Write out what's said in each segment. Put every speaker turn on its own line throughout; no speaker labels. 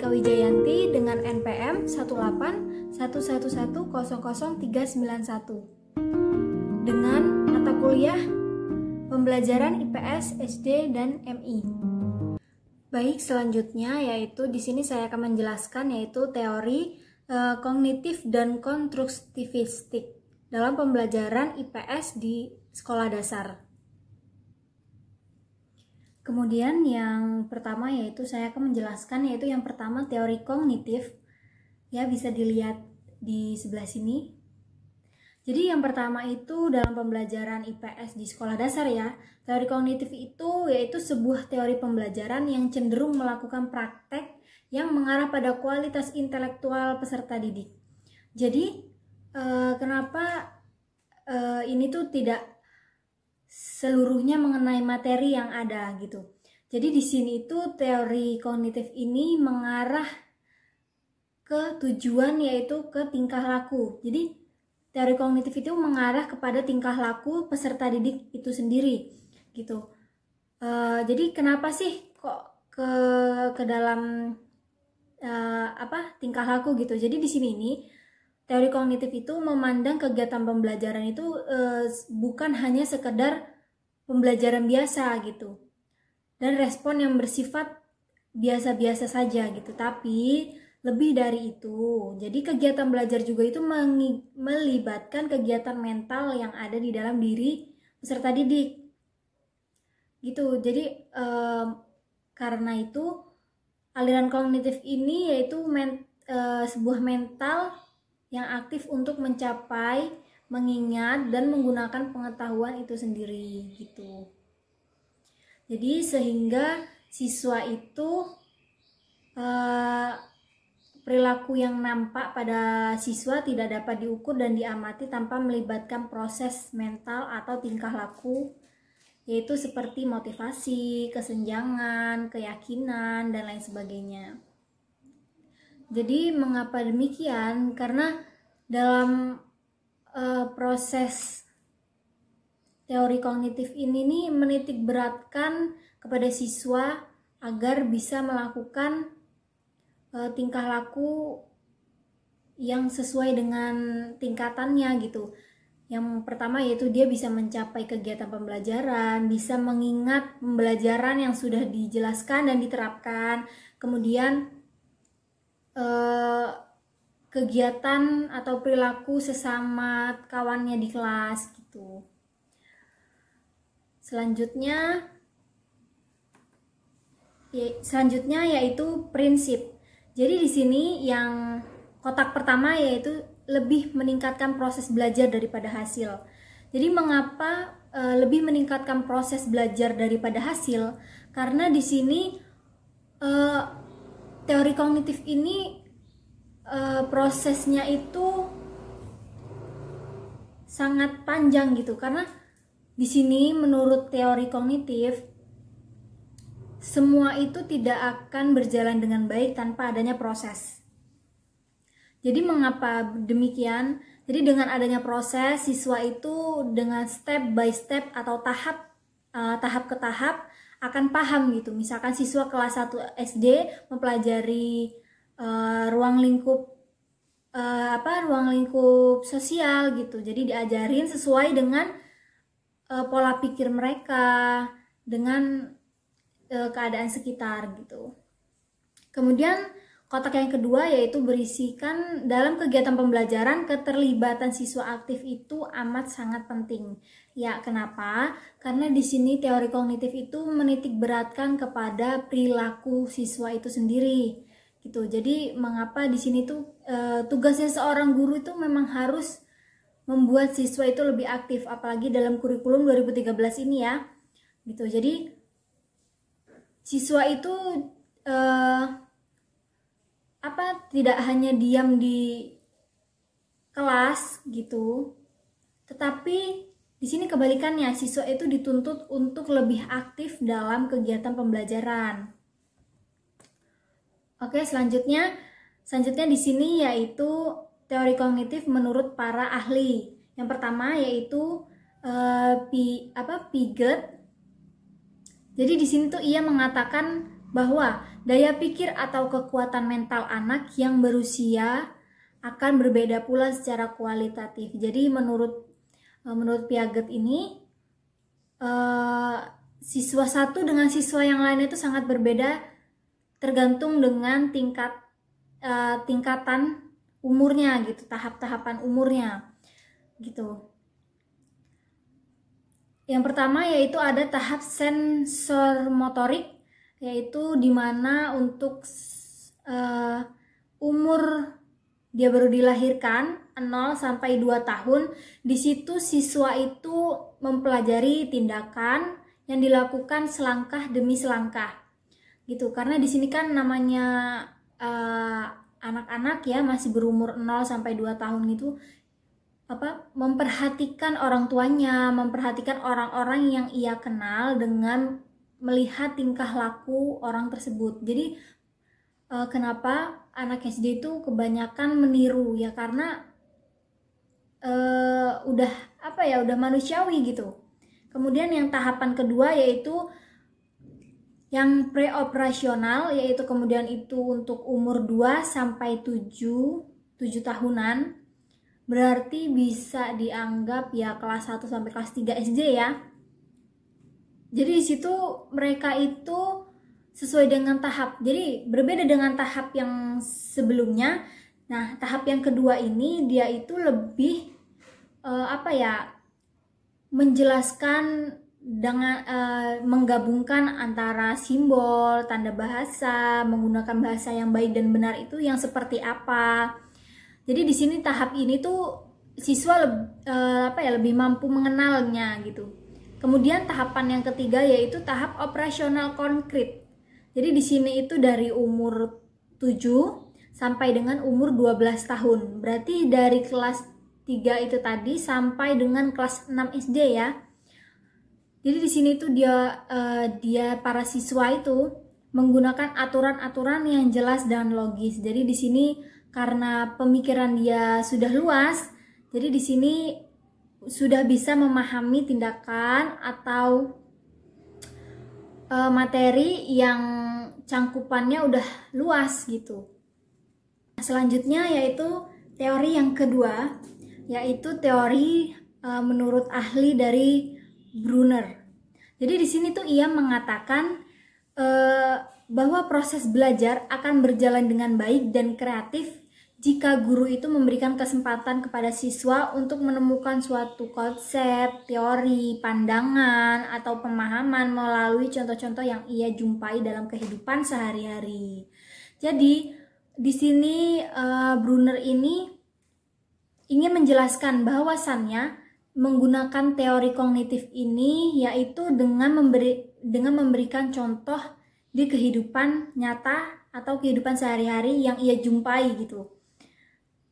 Eka Wijayanti dengan NPM 18111000391 dengan mata kuliah pembelajaran IPS, SD, dan MI. Baik, selanjutnya yaitu di sini saya akan menjelaskan yaitu teori kognitif dan konstruktivistik dalam pembelajaran IPS di sekolah dasar. Kemudian yang pertama yaitu saya akan menjelaskan yaitu yang pertama teori kognitif. Ya, bisa dilihat di sebelah sini. Jadi yang pertama itu dalam pembelajaran IPS di sekolah dasar ya, teori kognitif itu yaitu sebuah teori pembelajaran yang cenderung melakukan praktek yang mengarah pada kualitas intelektual peserta didik. Jadi kenapa ini tuh tidak seluruhnya mengenai materi yang ada gitu. Jadi di sini itu teori kognitif ini mengarah ke tujuan yaitu ke tingkah laku. Jadi teori kognitif itu mengarah kepada tingkah laku peserta didik itu sendiri gitu. Jadi kenapa sih kok ke dalam tingkah laku gitu. Jadi di sini ini teori kognitif itu memandang kegiatan pembelajaran itu bukan hanya sekedar pembelajaran biasa gitu dan respon yang bersifat biasa-biasa saja gitu, tapi lebih dari itu. Jadi kegiatan belajar juga itu melibatkan kegiatan mental yang ada di dalam diri peserta didik gitu. Jadi karena itu aliran kognitif ini yaitu sebuah mental yang aktif untuk mencapai, mengingat, dan menggunakan pengetahuan itu sendiri gitu. Jadi sehingga siswa itu perilaku yang nampak pada siswa tidak dapat diukur dan diamati tanpa melibatkan proses mental atau tingkah laku, yaitu seperti motivasi, kesenjangan, keyakinan, dan lain sebagainya. Jadi mengapa demikian? Karena dalam proses teori kognitif ini nih menitik beratkan kepada siswa agar bisa melakukan tingkah laku yang sesuai dengan tingkatannya gitu. Yang pertama yaitu dia bisa mencapai kegiatan pembelajaran, bisa mengingat pembelajaran yang sudah dijelaskan dan diterapkan, kemudian kegiatan atau perilaku sesama kawannya di kelas gitu. Selanjutnya yaitu prinsip. Jadi di sini yang kotak pertama yaitu lebih meningkatkan proses belajar daripada hasil. Jadi mengapa lebih meningkatkan proses belajar daripada hasil? Karena di sini teori kognitif ini prosesnya itu sangat panjang gitu. Karena di sini menurut teori kognitif semua itu tidak akan berjalan dengan baik tanpa adanya proses. Jadi mengapa demikian? Jadi dengan adanya proses, siswa itu dengan step by step atau tahap ke tahap akan paham gitu. Misalkan siswa kelas 1 SD mempelajari ruang lingkup sosial gitu. Jadi diajarin sesuai dengan pola pikir mereka, dengan keadaan sekitar gitu. Kemudian kotak yang kedua yaitu berisikan dalam kegiatan pembelajaran keterlibatan siswa aktif itu amat sangat penting. Ya, kenapa? Karena di sini teori kognitif itu menitik beratkan kepada perilaku siswa itu sendiri gitu. Jadi mengapa di sini tuh tugasnya seorang guru itu memang harus membuat siswa itu lebih aktif, apalagi dalam kurikulum 2013 ini ya gitu. Jadi siswa itu tidak hanya diam di kelas gitu, tetapi di sini kebalikannya, siswa itu dituntut untuk lebih aktif dalam kegiatan pembelajaran. Oke, selanjutnya di sini yaitu teori kognitif menurut para ahli. Yang pertama yaitu Piaget. Jadi di sini tuh ia mengatakan bahwa Daya pikir atau kekuatan mental anak yang berusia akan berbeda pula secara kualitatif. Jadi menurut Piaget ini, siswa satu dengan siswa yang lain itu sangat berbeda tergantung dengan tingkatan umurnya gitu, tahap-tahapan umurnya gitu. Yang pertama yaitu ada tahap sensor motorik, yaitu dimana untuk umur dia baru dilahirkan 0 sampai 2 tahun, di situ siswa itu mempelajari tindakan yang dilakukan selangkah demi selangkah gitu. Karena di sini kan namanya anak-anak ya, masih berumur 0 sampai 2 tahun gitu, memperhatikan orang tuanya, memperhatikan orang-orang yang ia kenal dengan melihat tingkah laku orang tersebut. Jadi kenapa anak SD itu kebanyakan meniru ya, karena udah manusiawi gitu. Kemudian yang tahapan kedua yaitu yang preoperasional, yaitu kemudian itu untuk umur 2 sampai 7 tahunan. Berarti bisa dianggap ya kelas 1 sampai kelas 3 SD ya. Jadi di situ mereka itu sesuai dengan tahap. Jadi berbeda dengan tahap yang sebelumnya. Nah, tahap yang kedua ini dia itu lebih menjelaskan dengan menggabungkan antara simbol, tanda bahasa, menggunakan bahasa yang baik dan benar itu yang seperti apa. Jadi di sini tahap ini tuh siswa lebih mampu mengenalnya gitu. Kemudian tahapan yang ketiga yaitu tahap operasional konkret. Jadi di sini itu dari umur 7 sampai dengan umur 12 tahun. Berarti dari kelas 3 itu tadi sampai dengan kelas 6 SD ya. Jadi di sini tuh dia para siswa itu menggunakan aturan-aturan yang jelas dan logis. Jadi di sini karena pemikiran dia sudah luas, jadi di sini sudah bisa memahami tindakan atau materi yang cangkupannya udah luas gitu. Selanjutnya yaitu teori yang kedua, yaitu teori menurut ahli dari Brunner. Jadi di sini tuh ia mengatakan bahwa proses belajar akan berjalan dengan baik dan kreatif jika guru itu memberikan kesempatan kepada siswa untuk menemukan suatu konsep, teori, pandangan, atau pemahaman melalui contoh-contoh yang ia jumpai dalam kehidupan sehari-hari. Jadi di sini Brunner ini ingin menjelaskan bahwasannya menggunakan teori kognitif ini yaitu dengan memberikan contoh di kehidupan nyata atau kehidupan sehari-hari yang ia jumpai gitu.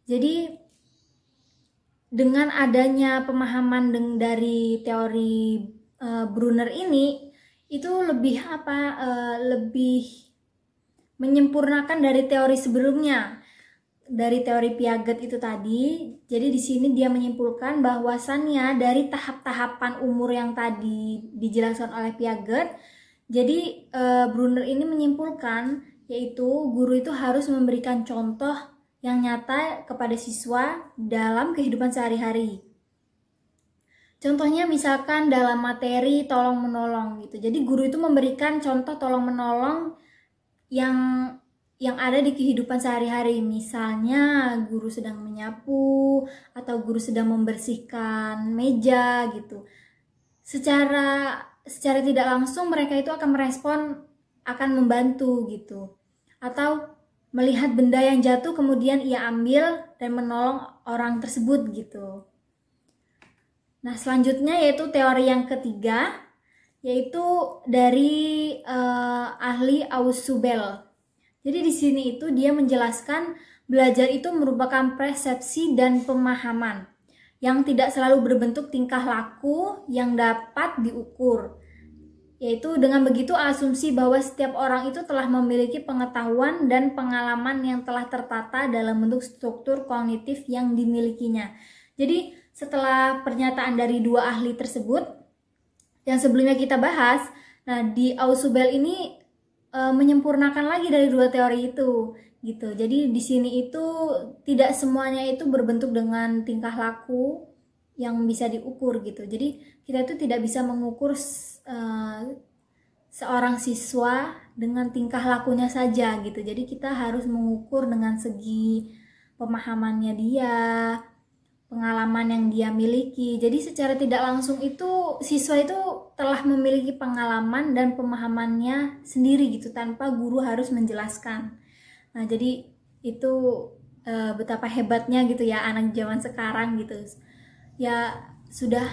Jadi dengan adanya pemahaman dari teori Brunner ini itu lebih menyempurnakan dari teori sebelumnya, dari teori Piaget itu tadi. Jadi di sini dia menyimpulkan bahwasannya dari tahap-tahapan umur yang tadi dijelaskan oleh Piaget, jadi Brunner ini menyimpulkan yaitu guru itu harus memberikan contoh yang nyata kepada siswa dalam kehidupan sehari-hari. Contohnya misalkan dalam materi tolong-menolong gitu. Jadi guru itu memberikan contoh tolong-menolong yang ada di kehidupan sehari-hari. Misalnya guru sedang menyapu atau guru sedang membersihkan meja gitu. Secara tidak langsung mereka itu akan merespon, akan membantu gitu. Atau melihat benda yang jatuh kemudian ia ambil dan menolong orang tersebut gitu. Nah, selanjutnya yaitu teori yang ketiga, yaitu dari ahli Ausubel. Jadi di sini itu dia menjelaskan belajar itu merupakan persepsi dan pemahaman yang tidak selalu berbentuk tingkah laku yang dapat diukur. Yaitu dengan begitu asumsi bahwa setiap orang itu telah memiliki pengetahuan dan pengalaman yang telah tertata dalam bentuk struktur kognitif yang dimilikinya. Jadi setelah pernyataan dari dua ahli tersebut yang sebelumnya kita bahas, nah di Ausubel ini menyempurnakan lagi dari dua teori itu gitu. Jadi di sini itu tidak semuanya itu berbentuk dengan tingkah laku yang bisa diukur gitu. Jadi kita itu tidak bisa mengukur seorang siswa dengan tingkah lakunya saja gitu. Jadi kita harus mengukur dengan segi pemahamannya dia, pengalaman yang dia miliki. Jadi secara tidak langsung itu siswa itu telah memiliki pengalaman dan pemahamannya sendiri gitu tanpa guru harus menjelaskan. Nah, jadi itu betapa hebatnya gitu ya anak zaman sekarang gitu. Ya sudah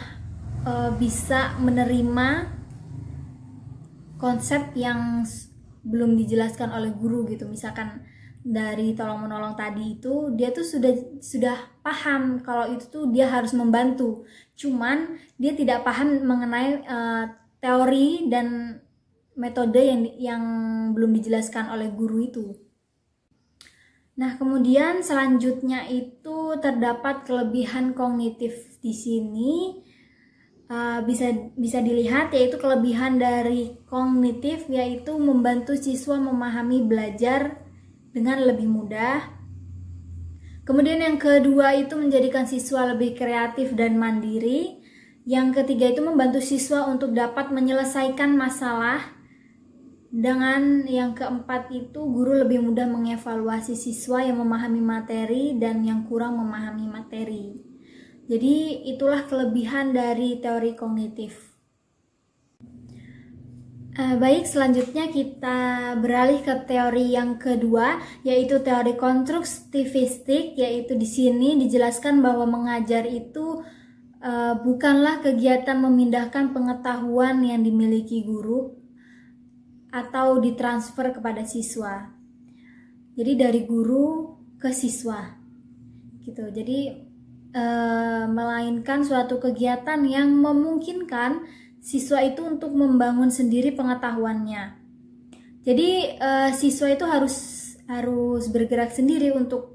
bisa menerima konsep yang belum dijelaskan oleh guru gitu. Misalkan dari tolong menolong tadi itu dia tuh sudah paham kalau itu tuh dia harus membantu, cuman dia tidak paham mengenai teori dan metode yang belum dijelaskan oleh guru itu. Nah, kemudian selanjutnya itu terdapat kelebihan kognitif di sini. Bisa dilihat yaitu kelebihan dari kognitif yaitu membantu siswa memahami belajar dengan lebih mudah. Kemudian yang kedua itu menjadikan siswa lebih kreatif dan mandiri. Yang ketiga itu membantu siswa untuk dapat menyelesaikan masalah. Dengan yang keempat itu guru lebih mudah mengevaluasi siswa yang memahami materi dan yang kurang memahami materi. Jadi itulah kelebihan dari teori kognitif. Baik, selanjutnya kita beralih ke teori yang kedua, yaitu teori konstruktivistik. Yaitu di sini dijelaskan bahwa mengajar itu bukanlah kegiatan memindahkan pengetahuan yang dimiliki guru atau ditransfer kepada siswa. Jadi dari guru ke siswa, gitu. Jadi melainkan suatu kegiatan yang memungkinkan siswa itu untuk membangun sendiri pengetahuannya. Jadi siswa itu harus bergerak sendiri untuk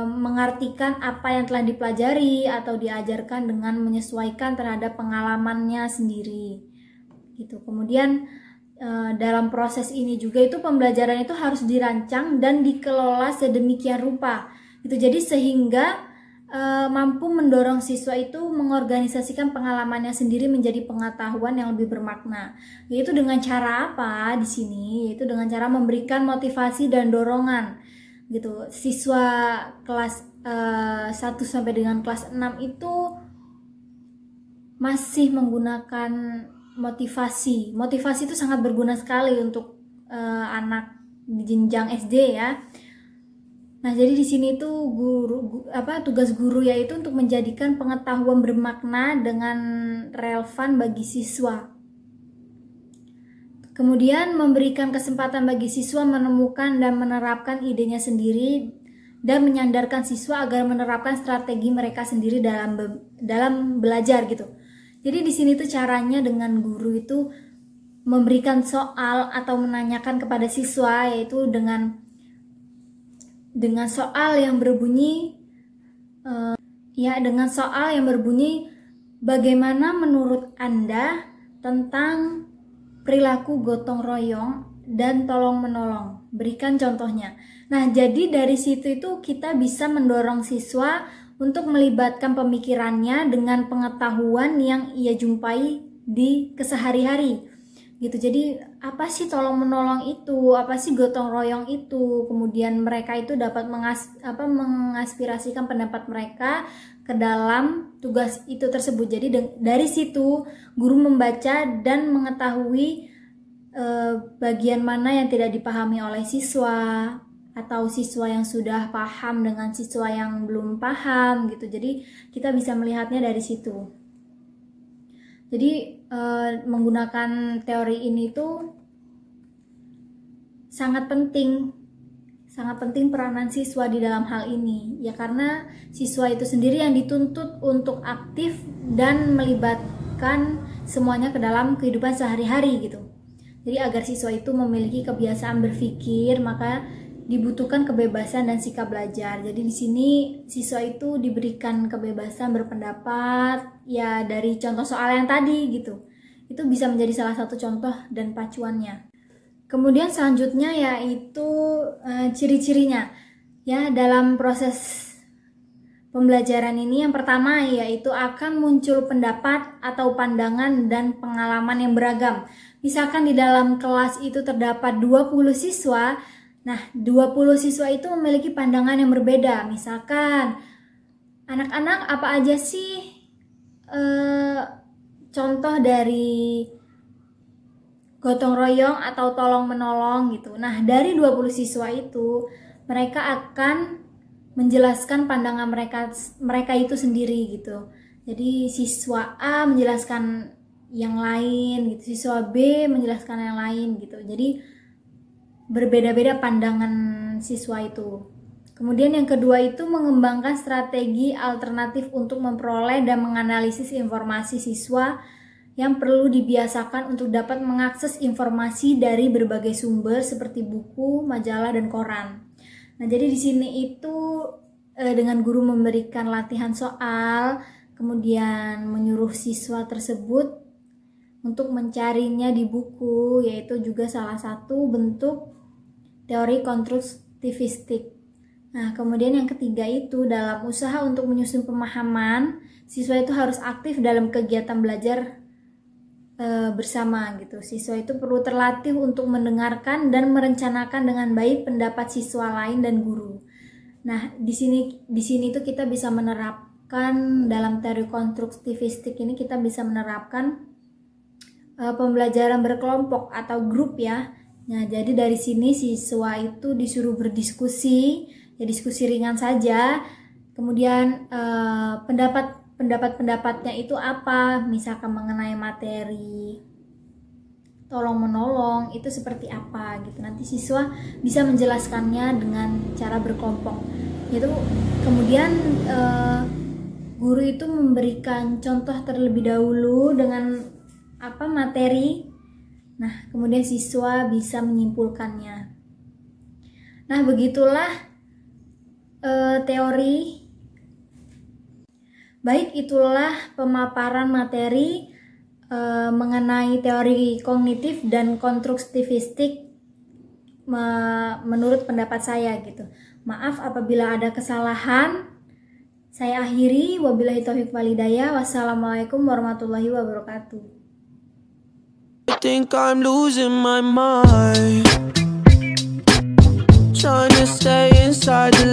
mengartikan apa yang telah dipelajari atau diajarkan dengan menyesuaikan terhadap pengalamannya sendiri, gitu. Kemudian dalam proses ini juga itu pembelajaran itu harus dirancang dan dikelola sedemikian rupa, gitu. Jadi sehingga mampu mendorong siswa itu mengorganisasikan pengalamannya sendiri menjadi pengetahuan yang lebih bermakna. Yaitu dengan cara apa di sini? Yaitu dengan cara memberikan motivasi dan dorongan, gitu. Siswa kelas 1 sampai dengan kelas 6 itu masih menggunakan motivasi. Motivasi itu sangat berguna sekali untuk anak di jenjang SD ya. Nah, jadi di sini tuh tugas guru yaitu untuk menjadikan pengetahuan bermakna dengan relevan bagi siswa. Kemudian memberikan kesempatan bagi siswa menemukan dan menerapkan idenya sendiri dan menyandarkan siswa agar menerapkan strategi mereka sendiri dalam belajar gitu. Jadi di sini tuh caranya dengan guru itu memberikan soal atau menanyakan kepada siswa, yaitu dengan soal yang berbunyi bagaimana menurut Anda tentang perilaku gotong royong dan tolong menolong, berikan contohnya. Nah, jadi dari situ itu kita bisa mendorong siswa untuk melibatkan pemikirannya dengan pengetahuan yang ia jumpai di kesehari-hari, gitu. Jadi apa sih tolong menolong itu, apa sih gotong royong itu, kemudian mereka itu dapat mengaspirasikan pendapat mereka ke dalam tugas itu tersebut. Jadi dari situ guru membaca dan mengetahui bagian mana yang tidak dipahami oleh siswa, atau siswa yang sudah paham dengan siswa yang belum paham, gitu. Jadi kita bisa melihatnya dari situ. Jadi menggunakan teori ini tuh sangat penting peranan siswa di dalam hal ini, ya karena siswa itu sendiri yang dituntut untuk aktif dan melibatkan semuanya ke dalam kehidupan sehari-hari gitu. Jadi agar siswa itu memiliki kebiasaan berpikir, maka dibutuhkan kebebasan dan sikap belajar. Jadi di sini siswa itu diberikan kebebasan berpendapat, ya dari contoh soal yang tadi gitu. Itu bisa menjadi salah satu contoh dan pacuannya. Kemudian selanjutnya yaitu ciri-cirinya ya dalam proses pembelajaran ini. Yang pertama yaitu akan muncul pendapat atau pandangan dan pengalaman yang beragam. Misalkan di dalam kelas itu terdapat 20 siswa, nah 20 siswa itu memiliki pandangan yang berbeda. Misalkan anak-anak apa aja sih contoh dari gotong royong atau tolong menolong gitu. Nah, dari 20 siswa itu mereka akan menjelaskan pandangan mereka itu sendiri gitu. Jadi siswa A menjelaskan yang lain gitu, siswa B menjelaskan yang lain gitu. Jadi berbeda-beda pandangan siswa itu. Kemudian yang kedua itu mengembangkan strategi alternatif untuk memperoleh dan menganalisis informasi siswa yang perlu dibiasakan untuk dapat mengakses informasi dari berbagai sumber seperti buku, majalah, dan koran. Nah, jadi di sini itu dengan guru memberikan latihan soal, kemudian menyuruh siswa tersebut untuk mencarinya di buku, yaitu juga salah satu bentuk teori konstruktivistik. Nah, kemudian yang ketiga itu dalam usaha untuk menyusun pemahaman, siswa itu harus aktif dalam kegiatan belajar bersama gitu. Siswa itu perlu terlatih untuk mendengarkan dan merencanakan dengan baik pendapat siswa lain dan guru. Nah, di sini tuh kita bisa menerapkan dalam teori konstruktivistik ini, kita bisa menerapkan pembelajaran berkelompok atau grup ya. Nah, jadi dari sini siswa itu disuruh berdiskusi, ya diskusi ringan saja. Kemudian pendapat-pendapatnya itu apa, misalkan mengenai materi tolong menolong itu seperti apa gitu. Nanti siswa bisa menjelaskannya dengan cara berkelompok. Itu kemudian guru itu memberikan contoh terlebih dahulu dengan materi. Nah, kemudian siswa bisa menyimpulkannya. Nah, begitulah teori. Baik, itulah pemaparan materi mengenai teori kognitif dan konstruktivistik menurut pendapat saya gitu. Maaf apabila ada kesalahan. Saya akhiri, wabillahi taufiq walhidayah. Wassalamualaikum warahmatullahi wabarakatuh.
I think I'm losing my mind, trying to stay inside the